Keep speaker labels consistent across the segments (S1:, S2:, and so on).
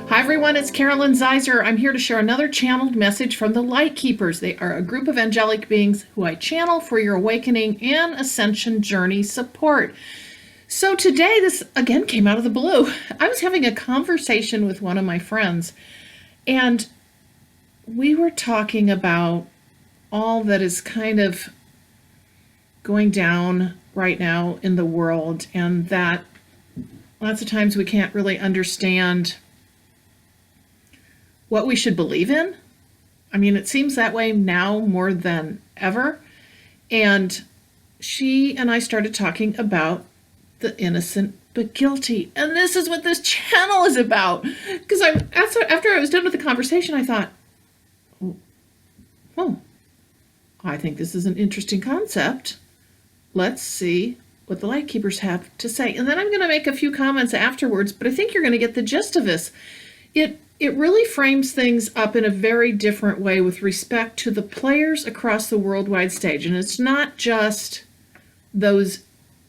S1: Hi everyone, it's Carolyn Zaiser. I'm here to share another channeled message from the Light Keepers. They are a group of angelic beings who I channel for your awakening and ascension journey support. So today, this again came out of the blue. I was having a conversation with one of my friends, and we were talking about all that is kind of going down right now in the world, and that lots of times we can't really understand what we should believe in. I mean, it seems that way now more than ever. And she and I started talking about the innocent but guilty. And this is what this channel is about. Because after I was done with the conversation, I thought, oh, I think this is an interesting concept. Let's see what the Light Keepers have to say. And then I'm going to make a few comments afterwards, but I think you're going to get the gist of this. It really frames things up in a very different way with respect to the players across the worldwide stage. And it's not just those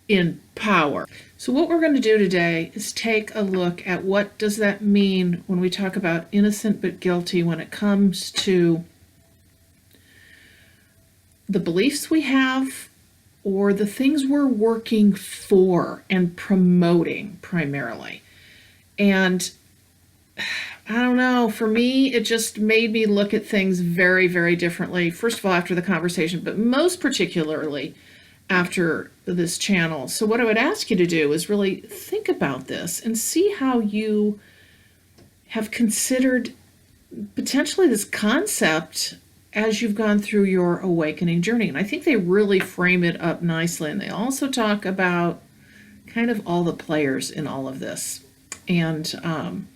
S1: in power. So what we're going to do today is take a look at what does that mean when we talk about innocent but guilty when it comes to the beliefs we have or the things we're working for and promoting primarily. And I don't know, for me, it just made me look at things very, very differently. First of all, after the conversation, but most particularly after this channel. So what I would ask you to do is really think about this and see how you have considered potentially this concept as you've gone through your awakening journey. And I think they really frame it up nicely. And they also talk about kind of all the players in all of this. And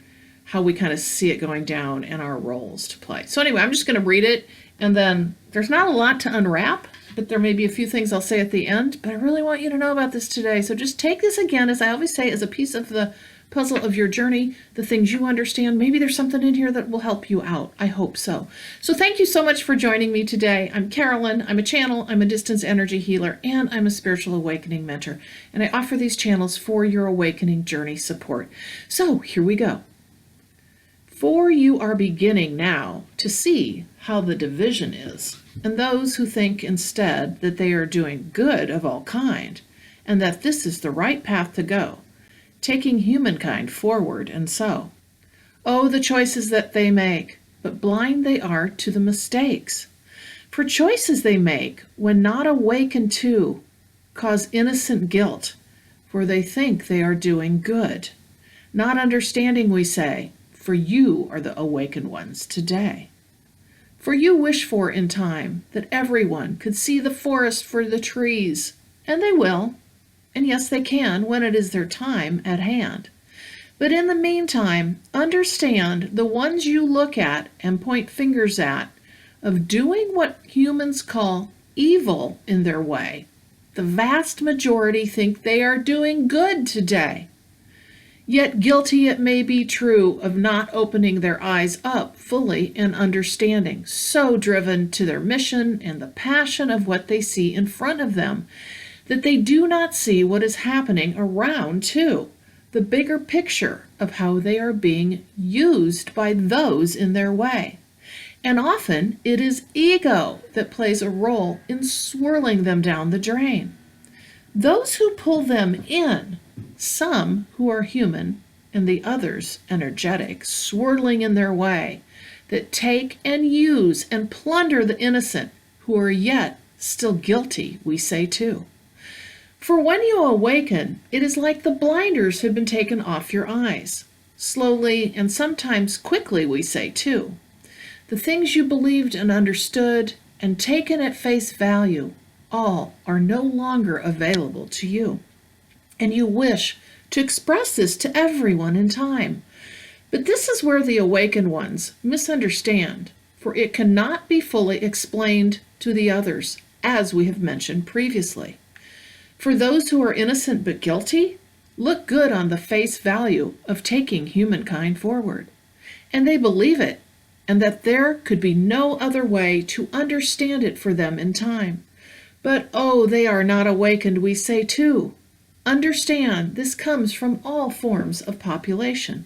S1: how we kind of see it going down and our roles to play. So anyway, I'm just going to read it, and then there's not a lot to unwrap, but there may be a few things I'll say at the end, but I really want you to know about this today. So just take this again, as I always say, as a piece of the puzzle of your journey, the things you understand. Maybe there's something in here that will help you out. I hope so. So thank you so much for joining me today. I'm Carolyn. I'm a channel, I'm a distance energy healer, and I'm a spiritual awakening mentor. And I offer these channels for your awakening journey support. So here we go. For you are beginning now to see how the division is, and those who think instead that they are doing good of all kind, and that this is the right path to go, taking humankind forward and so. Oh, the choices that they make, but blind they are to the mistakes. For choices they make, when not awakened to, cause innocent guilt, for they think they are doing good. Not understanding, we say, for you are the awakened ones today. For you wish for in time that everyone could see the forest for the trees, and they will, and yes, they can when it is their time at hand. But in the meantime, understand the ones you look at and point fingers at of doing what humans call evil in their way. The vast majority think they are doing good today. Yet guilty it may be true of not opening their eyes up fully and understanding, so driven to their mission and the passion of what they see in front of them, that they do not see what is happening around too, the bigger picture of how they are being used by those in their way. And often it is ego that plays a role in swirling them down the drain. Those who pull them in, some who are human and the others energetic, swirling in their way, that take and use and plunder the innocent who are yet still guilty, we say too. For when you awaken, it is like the blinders have been taken off your eyes. Slowly and sometimes quickly, we say too. The things you believed and understood and taken at face value, all are no longer available to you. And you wish to express this to everyone in time. But this is where the awakened ones misunderstand, for it cannot be fully explained to the others, as we have mentioned previously. For those who are innocent but guilty, look good on the face value of taking humankind forward. And they believe it, and that there could be no other way to understand it for them in time. But oh, they are not awakened, we say too. Understand, this comes from all forms of population.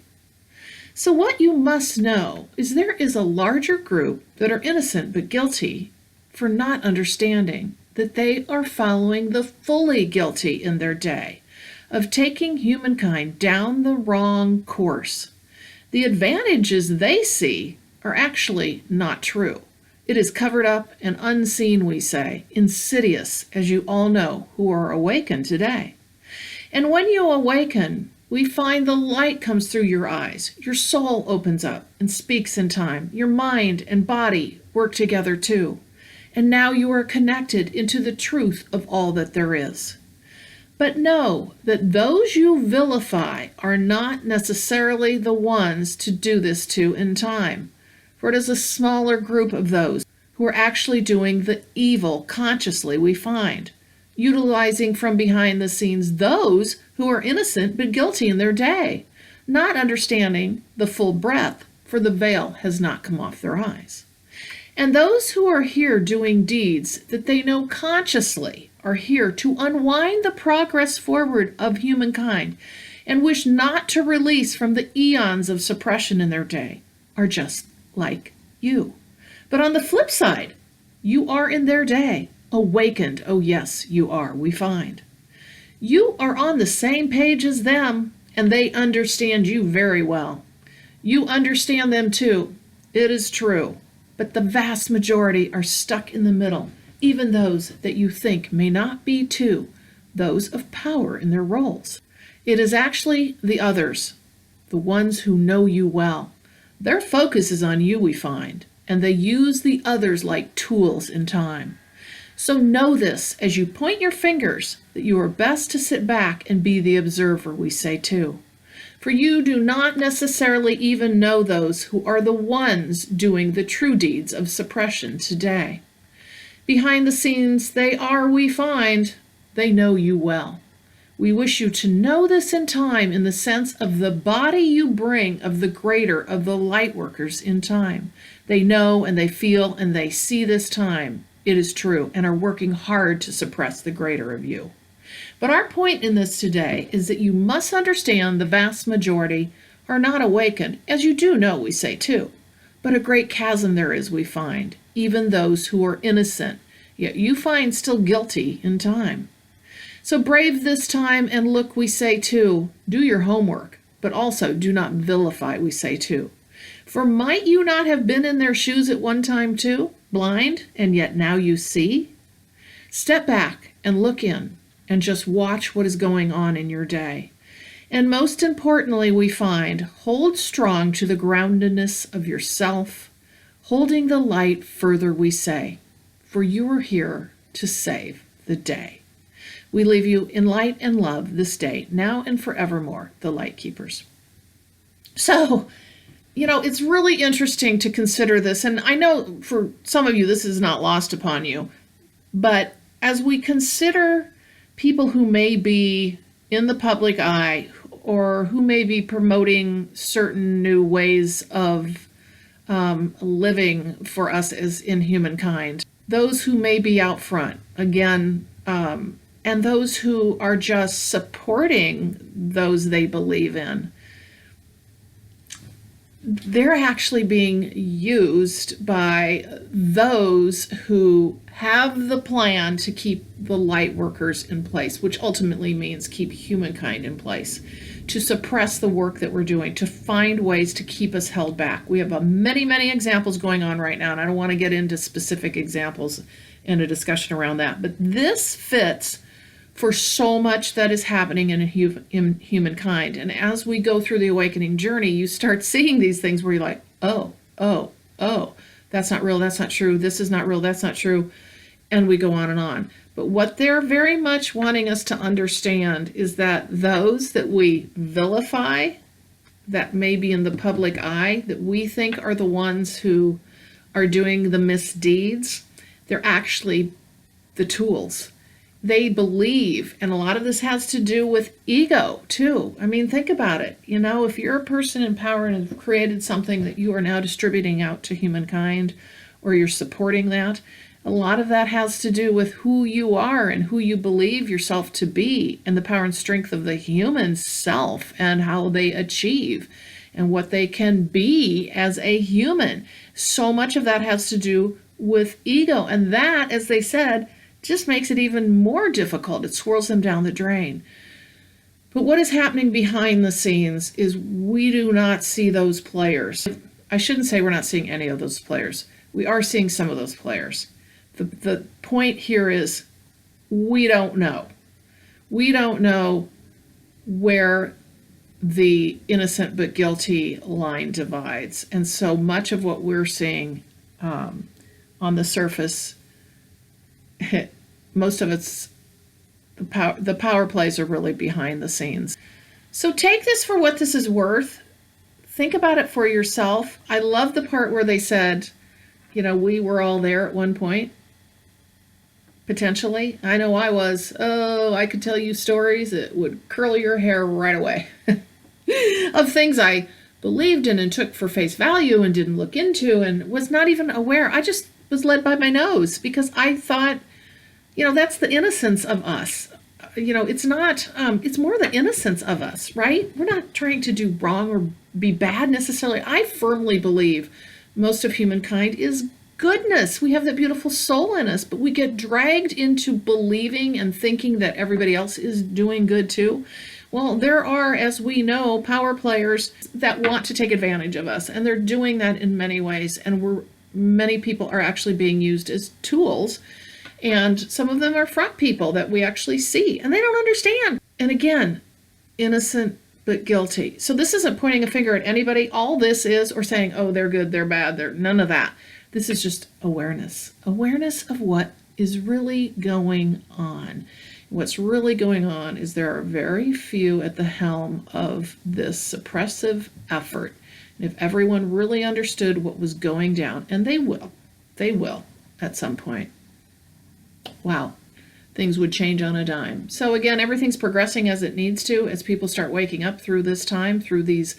S1: So what you must know is there is a larger group that are innocent but guilty for not understanding that they are following the fully guilty in their day of taking humankind down the wrong course. The advantages they see are actually not true. It is covered up and unseen, we say, insidious, as you all know who are awakened today. And when you awaken, we find the light comes through your eyes. Your soul opens up and speaks in time. Your mind and body work together too. And now you are connected into the truth of all that there is. But know that those you vilify are not necessarily the ones to do this to in time, for it is a smaller group of those who are actually doing the evil consciously, we find, utilizing from behind the scenes those who are innocent but guilty in their day, not understanding the full breadth, for the veil has not come off their eyes. And those who are here doing deeds that they know consciously are here to unwind the progress forward of humankind and wish not to release from the eons of suppression in their day are just like you. But on the flip side, you are in their day, awakened. Oh yes, you are, we find. You are on the same page as them, and they understand you very well. You understand them too. It is true. But the vast majority are stuck in the middle, even those that you think may not be too, those of power in their roles. It is actually the others, the ones who know you well. Their focus is on you, we find, and they use the others like tools in time. So know this as you point your fingers, that you are best to sit back and be the observer, we say too. For you do not necessarily even know those who are the ones doing the true deeds of suppression today. Behind the scenes, they are, we find, they know you well. We wish you to know this in time in the sense of the body you bring of the greater of the light workers in time. They know and they feel and they see this time. It is true, and are working hard to suppress the greater of you. But our point in this today is that you must understand the vast majority are not awakened, as you do know, we say too. But a great chasm there is, we find, even those who are innocent, yet you find still guilty in time. So brave this time and look, we say too, do your homework, but also do not vilify, we say too. For might you not have been in their shoes at one time too, blind, and yet now you see? Step back and look in, and just watch what is going on in your day. And most importantly, we find, hold strong to the groundedness of yourself, holding the light further, we say, for you are here to save the day. We leave you in light and love this day, now and forevermore, the Light Keepers. So, it's really interesting to consider this, and I know for some of you this is not lost upon you, but as we consider people who may be in the public eye or who may be promoting certain new ways of living for us as in humankind, those who may be out front, again, and those who are just supporting those they believe in, they're actually being used by those who have the plan to keep the light workers in place, which ultimately means keep humankind in place, to suppress the work that we're doing, to find ways to keep us held back. We have many, many examples going on right now, and I don't want to get into specific examples in a discussion around that, but this fits for so much that is happening in humankind. And as we go through the awakening journey, you start seeing these things where you're like, oh, that's not real, that's not true, this is not real, that's not true, and we go on and on. But what they're very much wanting us to understand is that those that we vilify, that may be in the public eye, that we think are the ones who are doing the misdeeds, they're actually the tools. They believe, and a lot of this has to do with ego too. I mean, think about it. If you're a person in power and have created something that you are now distributing out to humankind, or you're supporting that, a lot of that has to do with who you are and who you believe yourself to be, and the power and strength of the human self and how they achieve. and what they can be as a human. So much of that has to do with ego, and that, as they said, just makes it even more difficult. It swirls them down the drain. But what is happening behind the scenes is we do not see those players. I shouldn't say we're not seeing any of those players. We are seeing some of those players. The point here is we don't know. We don't know where the innocent but guilty line divides. And so much of what we're seeing on the surface, most of it's the power plays are really behind the scenes. So take this for what this is worth. Think about it for yourself. I love the part where they said, you know, we were all there at one point. Potentially. I know I was. Oh, I could tell you stories that would curl your hair right away of things I believed in and took for face value and didn't look into and was not even aware. I just was led by my nose because I thought, you know, that's the innocence of us. You know, it's not, it's more the innocence of us, right? We're not trying to do wrong or be bad necessarily. I firmly believe most of humankind is goodness. We have that beautiful soul in us, but we get dragged into believing and thinking that everybody else is doing good too. Well, there are, as we know, power players that want to take advantage of us, and they're doing that in many ways. And many people are actually being used as tools, and some of them are front people that we actually see, and they don't understand. And again, innocent but guilty. So this isn't pointing a finger at anybody. All this is, or saying, oh, they're good, they're bad, they're none of that. This is just awareness. Awareness of what is really going on. What's really going on is there are very few at the helm of this suppressive effort. And if everyone really understood what was going down, and they will at some point, wow, things would change on a dime. So again, everything's progressing as it needs to as people start waking up through this time, through these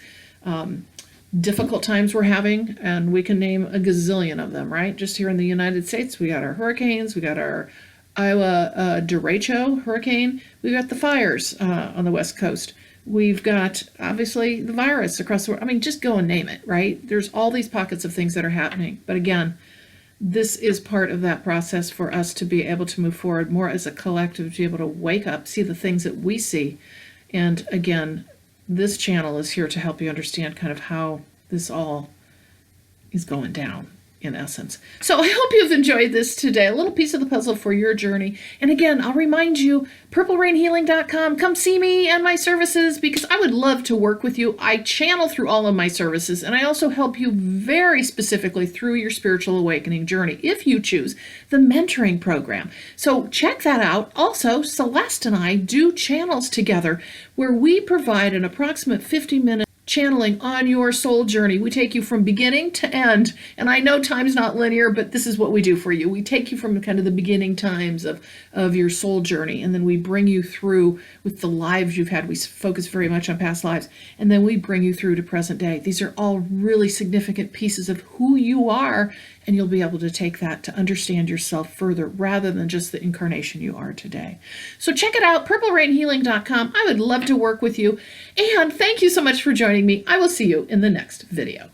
S1: difficult times we're having, and we can name a gazillion of them, right? Just here in the United States, we got our hurricanes, we got our Iowa derecho hurricane, we've got the fires on the West Coast, we've got obviously the virus across the world. I mean, just go and name it, right? There's all these pockets of things that are happening. But again, this is part of that process for us to be able to move forward more as a collective, to be able to wake up, see the things that we see. And again, this channel is here to help you understand kind of how this all is going down, in essence. So I hope you've enjoyed this today, a little piece of the puzzle for your journey. And again, I'll remind you, purplerainhealing.com, come see me and my services, because I would love to work with you. I channel through all of my services, and I also help you very specifically through your spiritual awakening journey, if you choose the mentoring program. So check that out. Also, Celeste and I do channels together where we provide an approximate 50-minute channeling on your soul journey. We take you from beginning to end. And I know time's not linear, but this is what we do for you. We take you from kind of the beginning times of your soul journey, and then we bring you through with the lives you've had. We focus very much on past lives, and then we bring you through to present day. These are all really significant pieces of who you are, and you'll be able to take that to understand yourself further rather than just the incarnation you are today. So check it out, purplerainhealing.com. I would love to work with you, and thank you so much for joining me. I will see you in the next video.